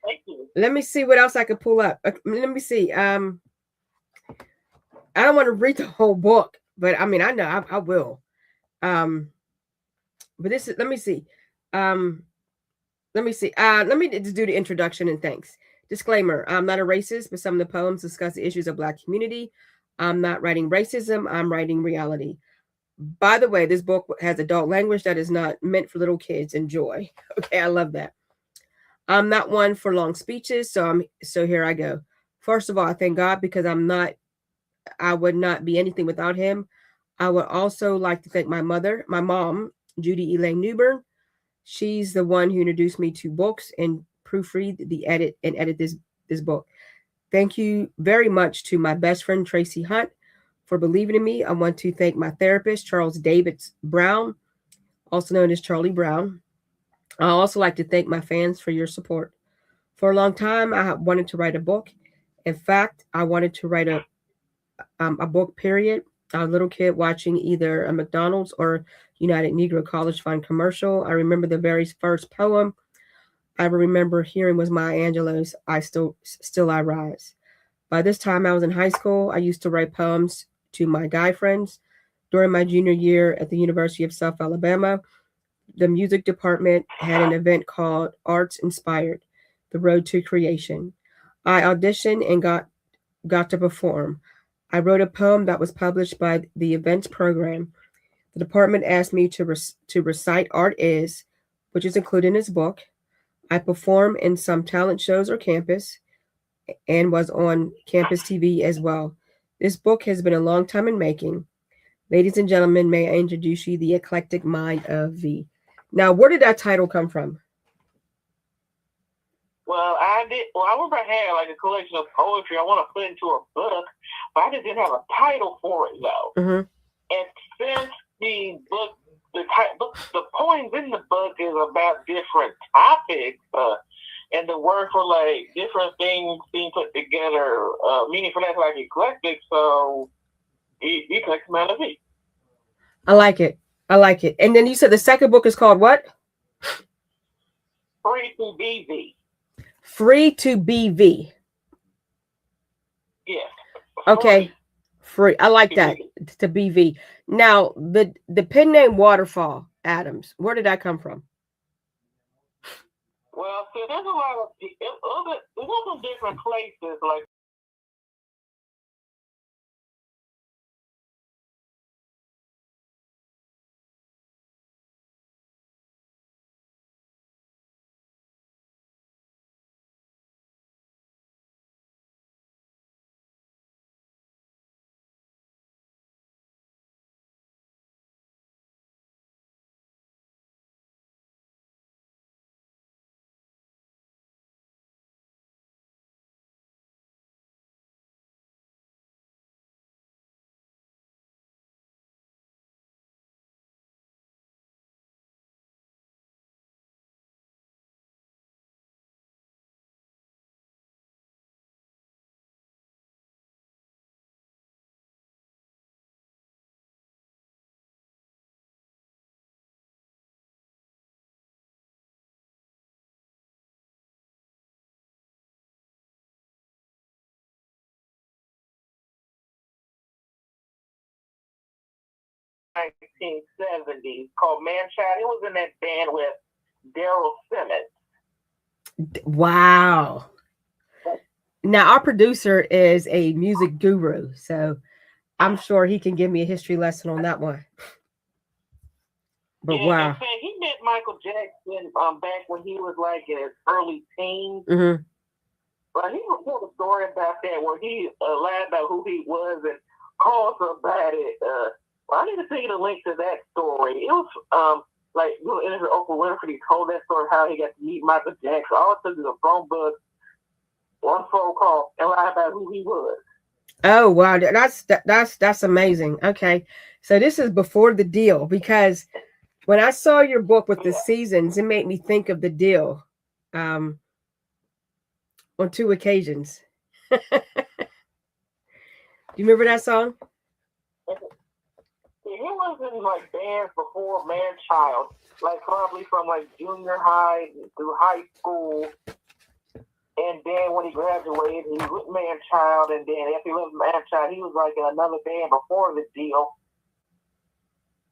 Thank you. Let me see what else I could pull up. Let me see. I don't want to read the whole book, but I mean, I know I will. But this is, let me see. Let me just do the introduction and thanks. Disclaimer, I'm not a racist, but some of the poems discuss the issues of Black community. I'm not writing racism. I'm writing reality. By the way, this book has adult language that is not meant for little kids. Enjoy. Okay, I love that. I'm not one for long speeches, so here I go. First of all, I thank God because I would not be anything without him. I would also like to thank my mom, Judy Elaine Newbern. She's the one who introduced me to books and proofread edit this book. Thank you very much to my best friend, Tracy Hunt, for believing in me. I want to thank my therapist, Charles Davids Brown, also known as Charlie Brown. I also like to thank my fans for your support. For a long time, I wanted to write a book. In fact, I wanted to write a book, period. A little kid watching either a McDonald's or United Negro College Fund commercial. I remember the very first poem I remember hearing was Maya Angelou's I Still I Rise. By this time I was in high school. I used to write poems to my guy friends. During my junior year at the University of South Alabama, the music department had an event called Arts Inspired, The Road to Creation. I auditioned and got to perform. I wrote a poem that was published by the events program. The department asked me to recite Art Is, which is included in this book. I performed in some talent shows or campus and was on campus TV as well. This book has been a long time in making. Ladies and gentlemen, may I introduce you the Eclectic Mind of Vee. Now, where did that title come from? Well, I remember I had like a collection of poetry I want to put into a book, but I just didn't have a title for it though. Mm-hmm. And since the book, the poems in the book is about different topics, and the word for like different things being put together, meaning for that like eclectic. So, Eclectic Mind of Vee. I like it. And then you said the second book is called what? Free to Be Vee. Free to Be Vee. Yes. Okay. Free. I like that. To be Vee. Now, the pen name Waterfall, Adams, where did that come from? Well, so there's a lot of different places like 1970s called Man Child. He was in that band with Daryl Simmons. Wow. Now, our producer is a music guru, so I'm sure he can give me a history lesson on that one. But yeah, wow. In fact, he met Michael Jackson back when he was like in his early teens. Mm-hmm. But he told a story about that where he lied about who he was and called somebody. I need to send you the link to that story. It was like Oprah Winfrey told that story how he got to meet Michael Jackson. All it took is a phone book, one phone call, and lie about who he was. Oh wow, that's amazing. Okay, so this is before the deal, because when I saw your book with the seasons, it made me think of the deal on 2 occasions. Do you remember that song? He was in like bands before Man Child, like probably from like junior high through high school. And then when he graduated, he was with Man Child, and then after he left Man Child, he was like in another band before the deal.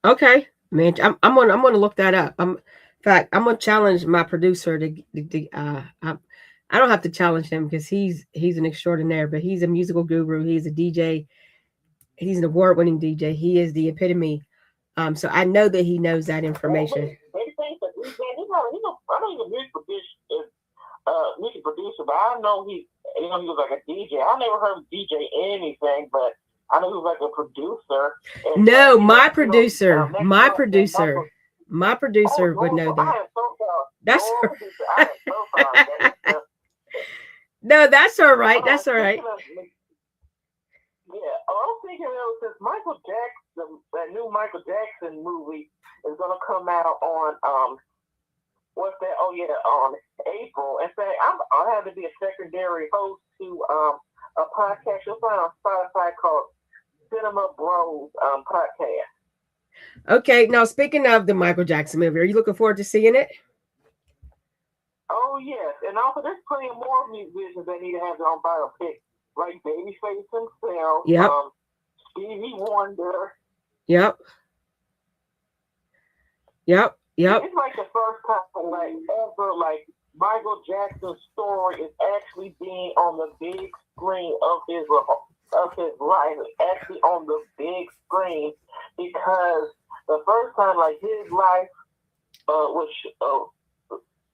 Okay, man, I'm gonna look that up. In fact, I'm gonna challenge my producer to I don't have to challenge him because he's an extraordinaire, but he's a musical guru. He's a DJ. He's an award-winning DJ. He is the epitome. So I know that he knows that information. They think that I know he's a music producer, but I know he was like a DJ. I never heard him DJ anything, but I know he was like a producer. No, my producer would know that. I am so proud. That's I am so proud. No, that's all right. That's all right. Yeah, I was thinking since Michael Jackson, that new Michael Jackson movie is gonna come out on what's that? Oh yeah, on April. And say I have to be a secondary host to a podcast you'll find on Spotify called Cinema Bros podcast. Okay, now speaking of the Michael Jackson movie, are you looking forward to seeing it? Oh yes, and also there's plenty of more musicians that need to have their own biopic, like Babyface himself, yep. Stevie Wonder. Yep. It's like the first time, like ever, like Michael Jackson's story is actually being on the big screen of his life, actually on the big screen, because the first time, like his life was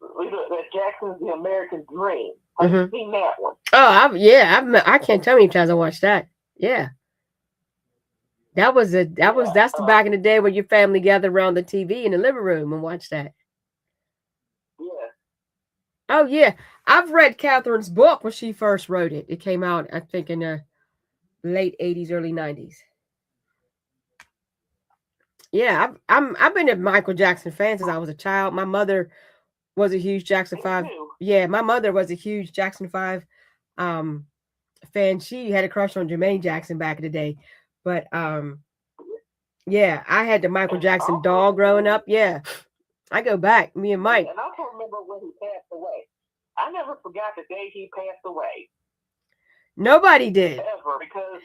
that Jackson's The American Dream. Have you seen that one? Oh, I can't tell you how many times I watched that. Yeah. That's the back in the day when your family gathered around the TV in the living room and watched that. Yeah. Oh yeah. I've read Catherine's book when she first wrote it. It came out, I think, in the late 80s, early 90s. Yeah, I've been a Michael Jackson fan since I was a child. My mother was a huge Jackson 5. Yeah, my mother was a huge Jackson 5 fan. She had a crush on Jermaine Jackson back in the day. But yeah, I had the Michael Jackson doll growing up. Yeah, I go back, me and Mike. And I also remember when he passed away. I never forgot the day he passed away. Nobody did. Ever, because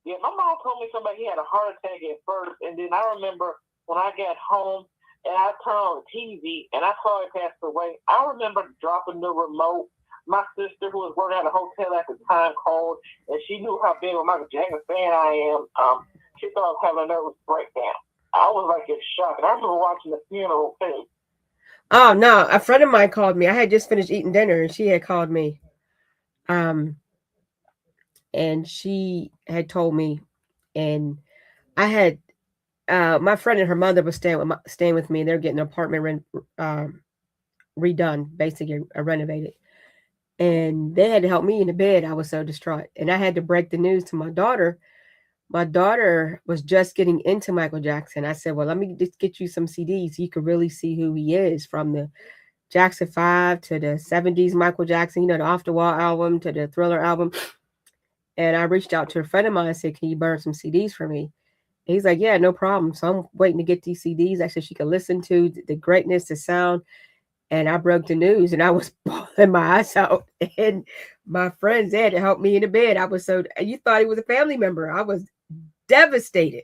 my mom told me he had a heart attack at first, and then I remember when I got home and I turned on the TV and I saw he passed away. I remember dropping the remote. My sister, who was working at a hotel at the time, called, and she knew how big of a Michael Jackson fan I am. She thought I was having a nervous breakdown. I was like in shock, and I remember watching the funeral too. Oh no, a friend of mine called me. I had just finished eating dinner, and she had called me. And she had told me, and I had my friend and her mother was staying with me. They're getting an apartment redone, basically renovated. And they had to help me in the bed. I was so distraught. And I had to break the news to my daughter. My daughter was just getting into Michael Jackson. I said, well, let me just get you some CDs so you can really see who he is, from the Jackson 5 to the 70s Michael Jackson, the Off the Wall album to the Thriller album. And I reached out to a friend of mine and said, can you burn some CDs for me? And he's like, yeah, no problem. So I'm waiting to get these CDs. I said she could listen to the greatness, the sound. And I broke the news and I was bawling my eyes out. And my friends had to help me in the bed. I was you thought he was a family member. I was devastated.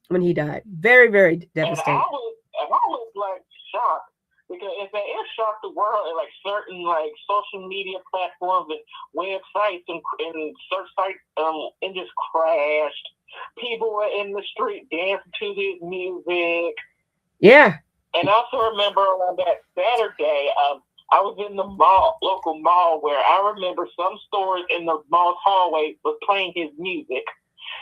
when he died. Very, very devastating. And I was like shocked because it shocked the world and like certain like social media platforms and websites and search sites and just crashed. People were in the street dancing to his music. Yeah. And I also remember on that Saturday, I was in the local mall, where I remember some stores in the mall's hallway was playing his music.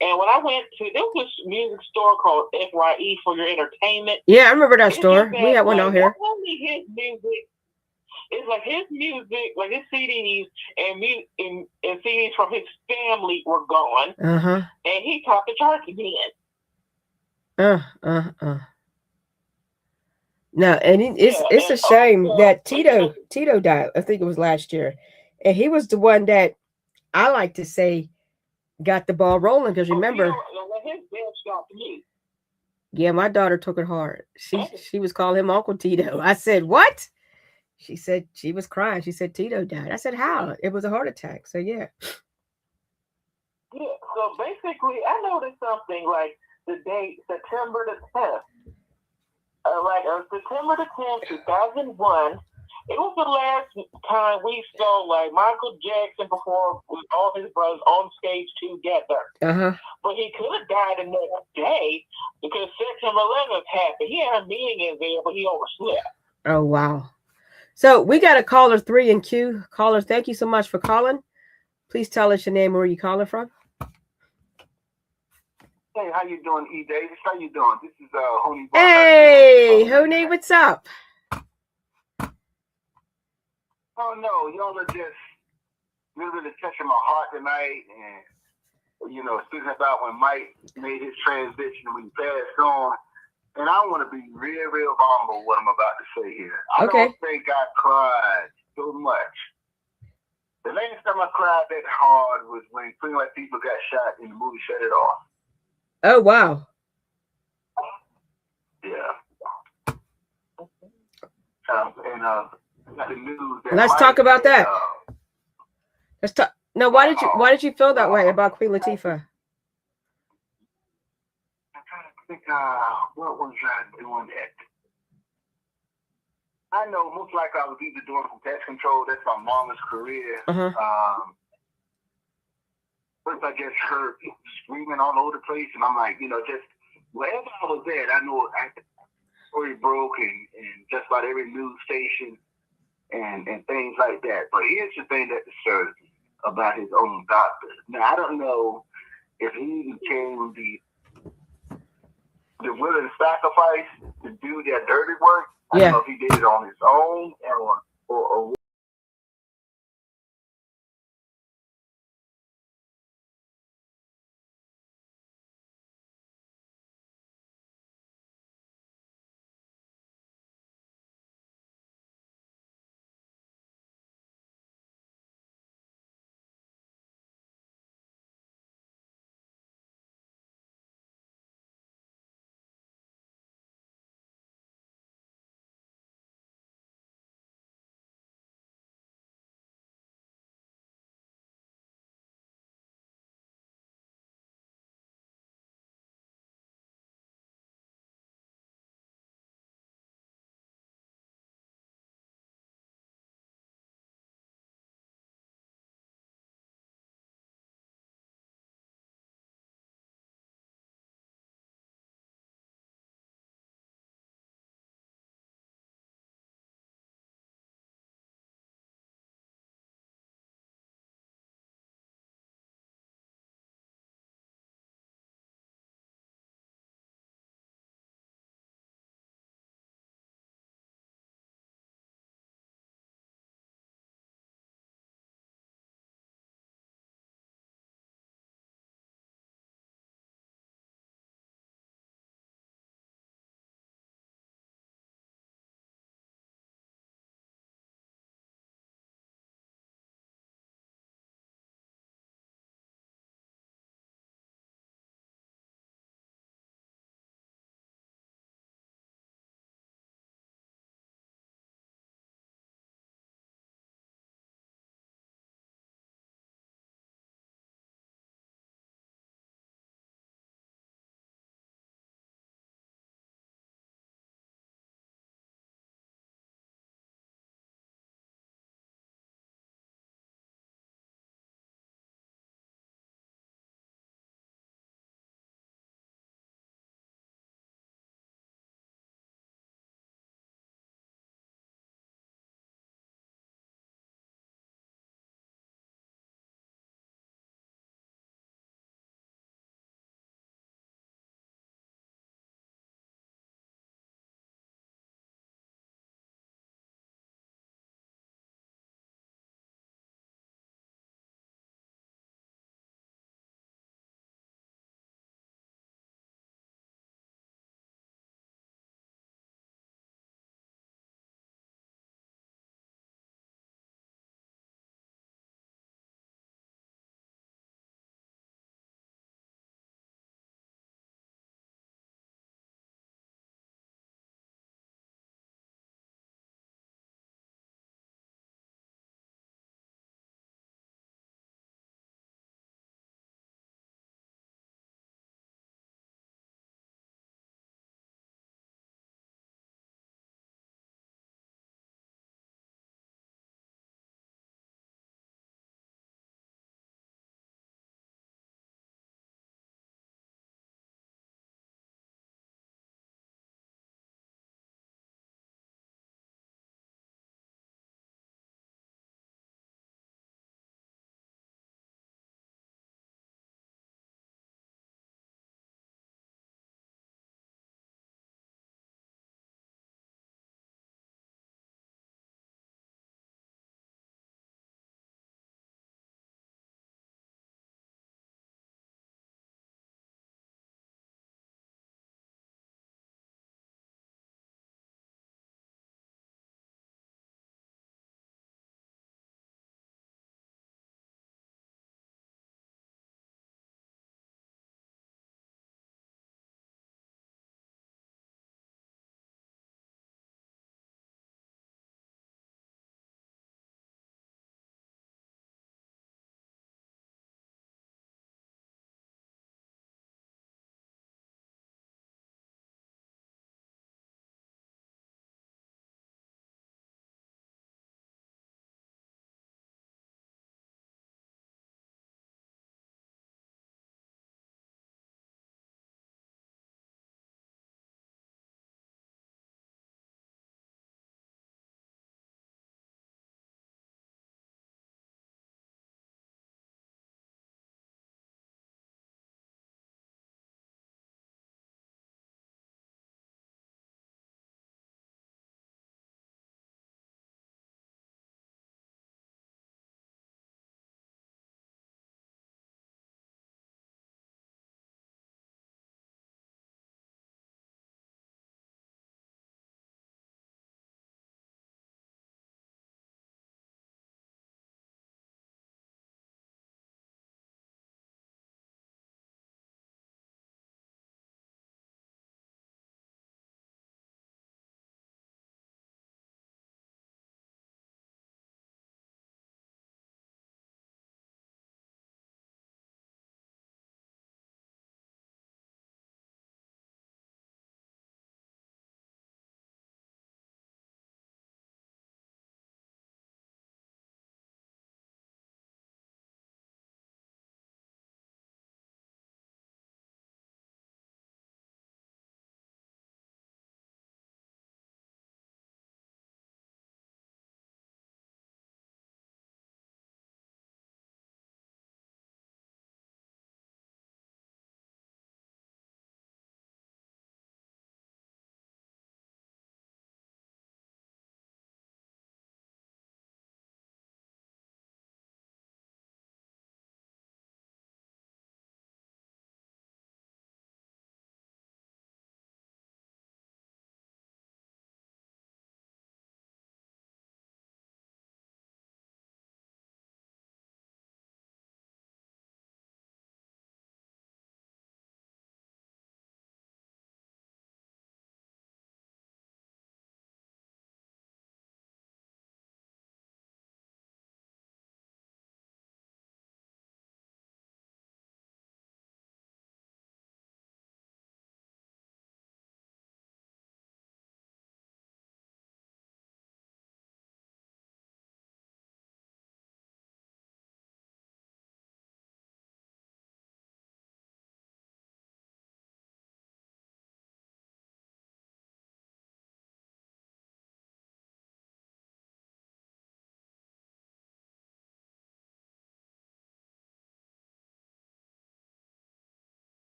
And when I went to, there was a music store called FYE for your entertainment. Yeah, I remember that store. We had one out here. Not only his music, it's like his music, like his CDs and CDs from his family were gone. Uh-huh. And he topped the charts again. No, and it's a shame that Tito died. I think it was last year, and he was the one that I like to say got the ball rolling, because remember, his death shocked me. Yeah, my daughter took it hard. She was calling him Uncle Tito. I said, what? She said she was crying. She said Tito died. I said, how? It was a heart attack. So yeah. Yeah. So basically, I noticed something like the date September the 10th. September the 10th, 2001. It was the last time we saw like Michael Jackson perform with all his brothers on stage together. Uh-huh. But he could have died the next day because September 11th happened. He had a meeting in there, but he overslept. Oh, wow. So we got a caller 3 in queue. Caller, thank you so much for calling. Please tell us your name and where you calling from. Hey, how you doing, E. Davis? How you doing? This is Honey. Hey, Honey, what's up? Oh no, y'all are just really touching my heart tonight, and speaking about when Mike made his transition when he passed on, and I want to be real, real vulnerable with what I'm about to say here. I don't think I cried so much. The last time I cried that hard was when Pretty White People got shot in the movie Shut It Off. Oh, wow. Yeah. The news that let's talk about that. Let's talk. No, why did you feel that way about Queen Latifah? I'm trying to think what was I doing that? I know most likely I was either doing from pest control. That's my mama's career. Uh-huh. First I just heard people screaming all over the place, and I'm like, just wherever I was at, I know story broke and just about every news station and things like that. But here's the thing that disturbs me about his own doctor. Now, I don't know if he became the willing sacrifice to do their dirty work. I don't know if he did it on his own or